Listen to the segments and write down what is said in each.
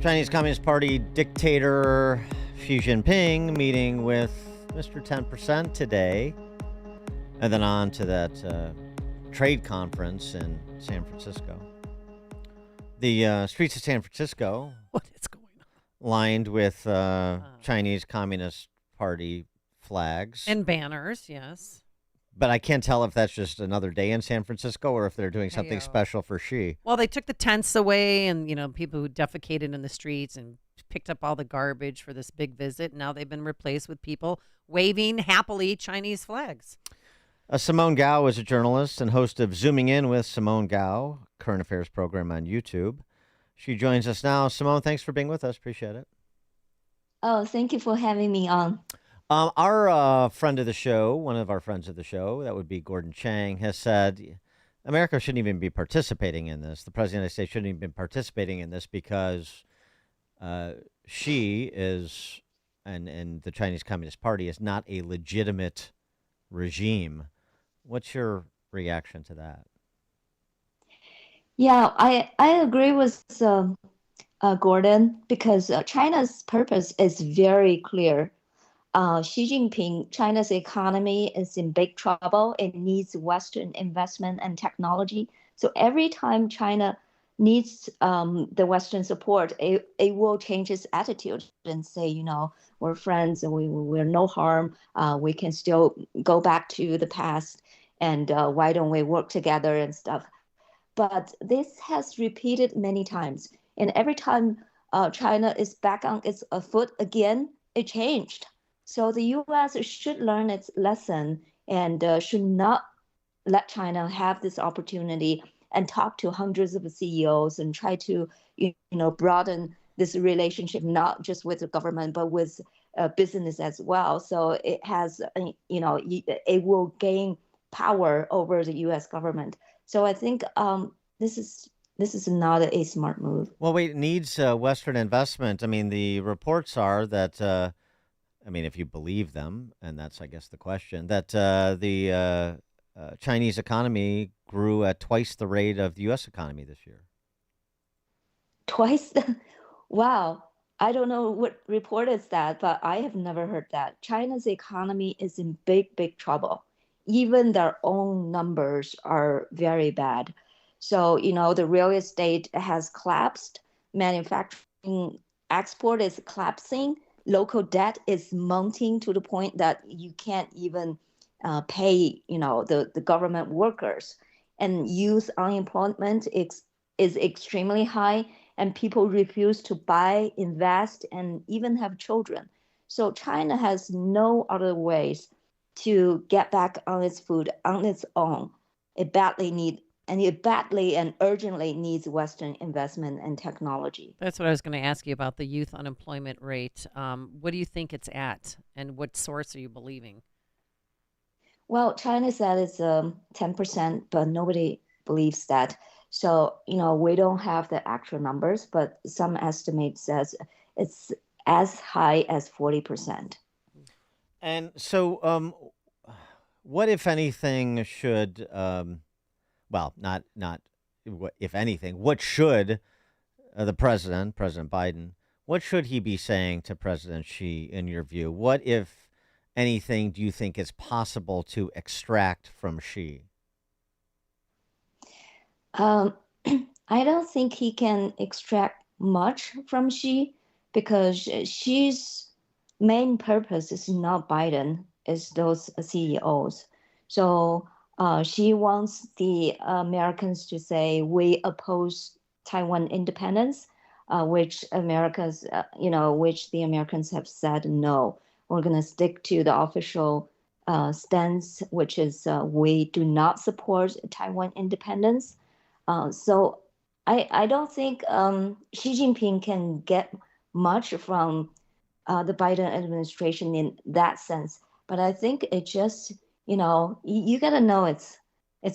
Chinese Communist Party dictator Xi Jinping meeting with Mr. 10% today, and then on to that trade conference in San Francisco. The streets of San Francisco What is going on? lined with Chinese Communist Party flags. And banners, yes. But I can't tell if that's just another day in San Francisco or if they're doing something Heyo. special for Xi. Well, they took the tents away and, people who defecated in the streets and picked up all the garbage for this big visit. Now they've been replaced with people waving happily Chinese flags. Simone Gao is a journalist and host of Zooming In with Simone Gao, current affairs program on YouTube. She joins us now. Simone, thanks for being with us. Appreciate it. Oh, thank you for having me on. Our friend of the show, one of our friends of the show, that would be Gordon Chang, has said America shouldn't even be participating in this. The president of the United States shouldn't even be participating in this because Xi is, and the Chinese Communist Party is not a legitimate regime. What's your reaction to that? Yeah, I agree with Gordon because China's purpose is very clear. Xi Jinping, China's economy is in big trouble. It needs Western investment and technology. So every time China needs the Western support, it will change its attitude and say, we're friends and we're no harm. We can still go back to the past and why don't we work together and stuff. But this has repeated many times. And every time China is back on its foot again, it changed. So the U.S. should learn its lesson and should not let China have this opportunity and talk to hundreds of CEOs and try to, broaden this relationship, not just with the government, but with business as well. So it has, it will gain power over the U.S. government. So I think this is not a smart move. Well, wait, it needs Western investment. I mean, the reports are that, if you believe them, and that's, I guess, the question, that the Chinese economy grew at twice the rate of the U.S. economy this year. Twice? Wow. I don't know what report is that, but I have never heard that. China's economy is in big, big trouble. Even their own numbers are very bad. So, the real estate has collapsed. Manufacturing export is collapsing. Local debt is mounting to the point that you can't even pay, the government workers. And youth unemployment is extremely high, and people refuse to buy, invest, and even have children. So China has no other ways to get back on its feet on its own. It badly and urgently needs Western investment and technology. That's what I was going to ask you about, the youth unemployment rate. What do you think it's at, and what source are you believing? Well, China said it's 10%, but nobody believes that. So, we don't have the actual numbers, but some estimate says it's as high as 40%. And so, what, if anything, should not if anything, what should the President Biden, what should he be saying to President Xi, in your view? What, if anything, do you think is possible to extract from Xi? I don't think he can extract much from Xi because Xi's main purpose is not Biden, it's those CEOs. So she wants the Americans to say we oppose Taiwan independence, which the Americans have said no. We're going to stick to the official stance, which is we do not support Taiwan independence. So I don't think Xi Jinping can get much from the Biden administration in that sense. But I think it just, you got to know its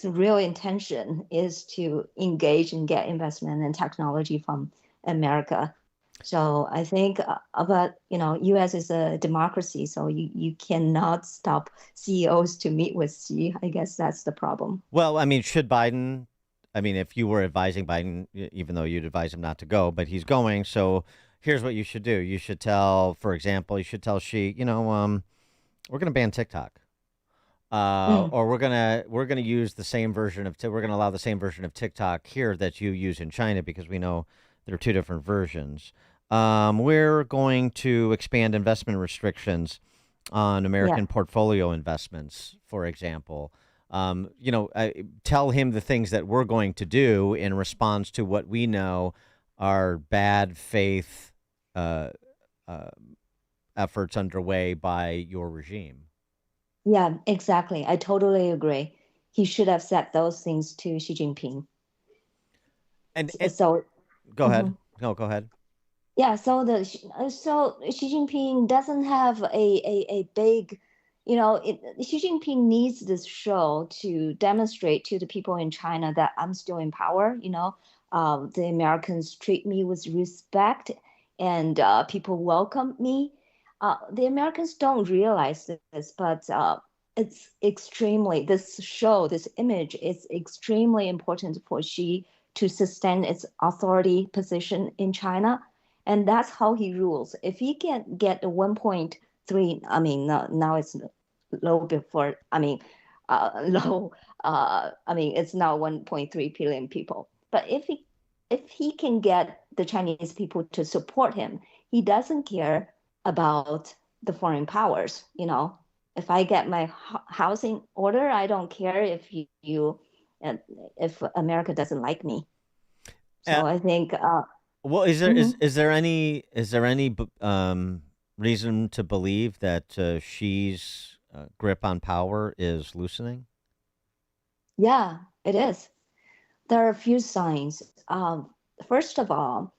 real intention is to engage and get investment and technology from America. So I think, U.S. is a democracy, so you cannot stop CEOs to meet with Xi. I guess that's the problem. Well, should Biden, I mean, if you were advising Biden, even though you'd advise him not to go, but he's going, so here's what you should do. You should tell, for example, you should tell Xi, we're going to ban TikTok. Mm, Or we're gonna use the same version of we're gonna allow the same version of TikTok here that you use in China because we know there are two different versions. We're going to expand investment restrictions on yeah. American portfolio investments, for example. Tell him the things that we're going to do in response to what we know are bad faith uh, uh, efforts underway by your regime. Yeah, exactly. I totally agree. He should have said those things to Xi Jinping. And So, go ahead. mhm. No, go ahead. Yeah, so Xi Jinping doesn't have a big, Xi Jinping needs this show to demonstrate to the people in China that I'm still in power. The Americans treat me with respect, and people welcome me. The Americans don't realize this, but this image is extremely important for Xi to sustain its authority position in China, and that's how he rules. If he can get a 1.3, I mean, now it's low before, I mean, low, I mean, it's now 1.3 billion people. But if he can get the Chinese people to support him, he doesn't care about the foreign powers. If I get my housing order, I don't care uh, if America doesn't like me. Uh, So I think, well, is there mhm. is there any reason to believe that Xi's grip on power is loosening? Yeah, it is. There are a few signs. First of all,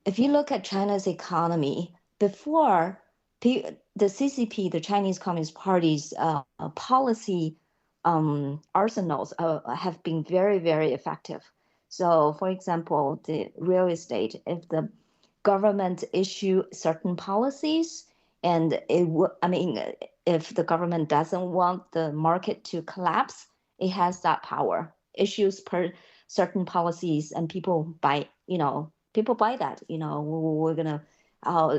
if you look at China's economy, before the CCP, the Chinese Communist Party's policy arsenals have been very, very effective. So, for example, the real estate, if the government issue certain policies, and I mean, if the government doesn't want the market to collapse, it has that power. Issues per certain policies, and people buy that. We're gonna, uh,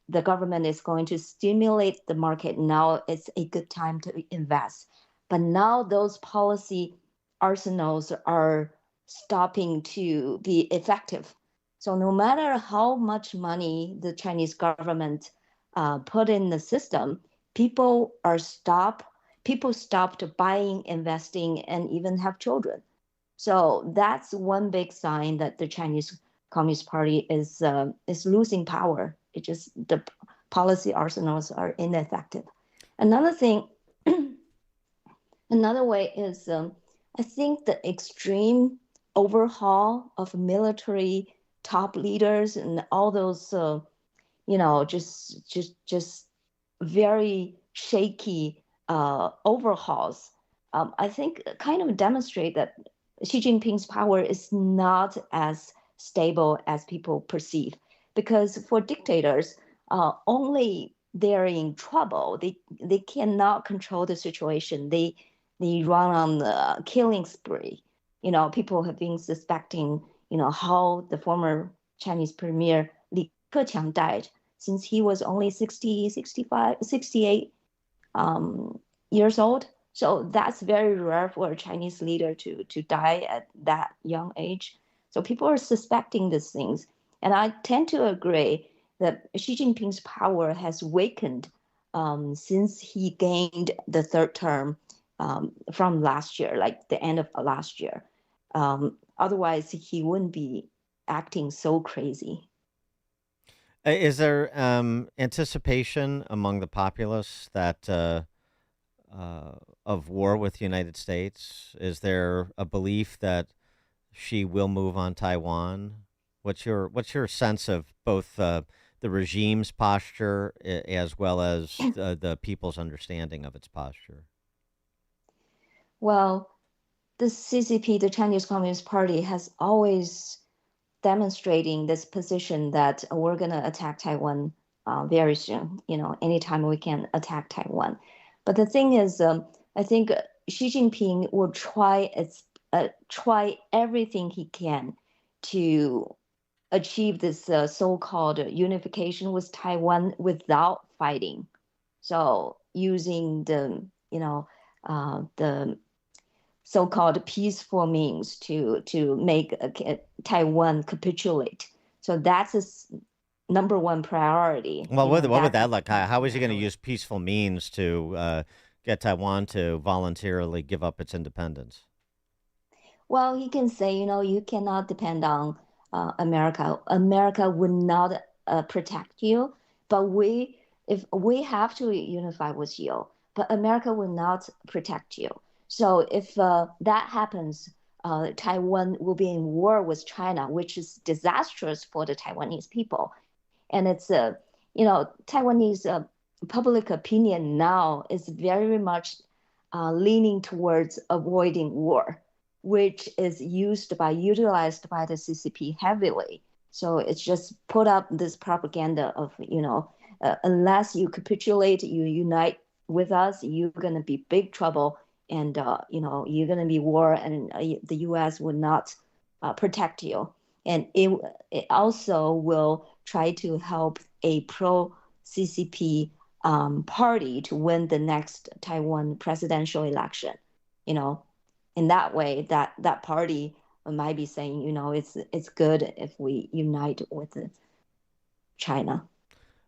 the government is going to stimulate the market. Now it's a good time to invest. But now those policy arsenals are stopping to be effective. So no matter how much money the Chinese government put in the system, people are stop people stopped buying, investing, and even have children. So that's one big sign that the Chinese Communist Party is losing power. It just the policy arsenals are ineffective. Another thing, another way is, I think the extreme overhaul of military top leaders and all those just very shaky overhauls, I think kind of demonstrate that Xi Jinping's power is not as stable as people perceive. Because for dictators, only they're in trouble. They cannot control the situation. They run on the killing spree. People have been suspecting, how the former Chinese premier Li Keqiang died, since he was only 60, 65, 68 years old. So that's very rare for a Chinese leader to die at that young age. So people are suspecting these things. And I tend to agree that Xi Jinping's power has weakened since he gained the third term from last year, like the end of last year. Otherwise, he wouldn't be acting so crazy. Is there anticipation among the populace that of war with the United States? Is there a belief that she will move on Taiwan? What's your sense of both the regime's posture as well as the people's understanding of its posture? Well, the CCP, the Chinese Communist Party, has always demonstrating this position that we're going to attack Taiwan very soon. Anytime we can attack Taiwan. But the thing is, I think Xi Jinping will try try everything he can to achieve this so-called unification with Taiwan without fighting. So using the so-called peaceful means to make Taiwan capitulate. So that's his number one priority. Well, what would that look? How is he going to use peaceful means to get Taiwan to voluntarily give up its independence? Well, he can say, you cannot depend on America. America would not protect you, but if we have to unify with you, but America will not protect you. So if that happens, Taiwan will be in war with China, which is disastrous for the Taiwanese people. And it's Taiwanese public opinion now is very much leaning towards avoiding war, which is utilized by the CCP heavily. So it's just put up this propaganda of, unless you capitulate, you unite with us, you're going to be big trouble. And, you're going to be war, and the U.S. would not protect you. And it also will try to help a pro-CCP party to win the next Taiwan presidential election. In that way, that party might be saying, it's good if we unite with China.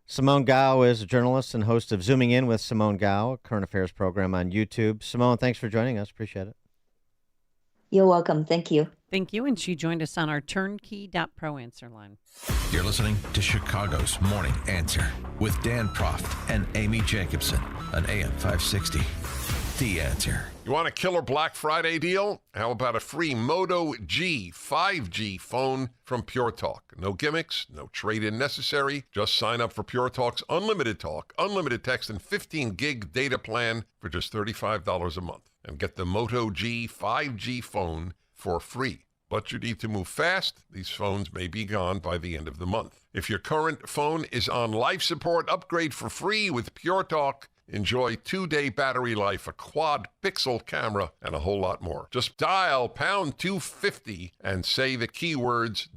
Simone Gao is a journalist and host of Zooming In with Simone Gao, a current affairs program on YouTube. Simone, thanks for joining us. Appreciate it. You're welcome. Thank you. Thank you. And she joined us on our turnkey.pro answer line. You're listening to Chicago's Morning Answer with Dan Proft and Amy Jacobson on AM 560. The Answer. You want a killer Black Friday deal? How about a free Moto G 5G phone from Pure Talk? No gimmicks, no trade-in necessary. Just sign up for Pure Talk's unlimited talk, unlimited text, and 15 gig data plan for just $35 a month. And get the Moto G 5G phone for free. But you need to move fast. These phones may be gone by the end of the month. If your current phone is on life support, upgrade for free with Pure Talk. Enjoy 2-day battery life, a quad pixel camera, and a whole lot more. Just dial #250 and say the keywords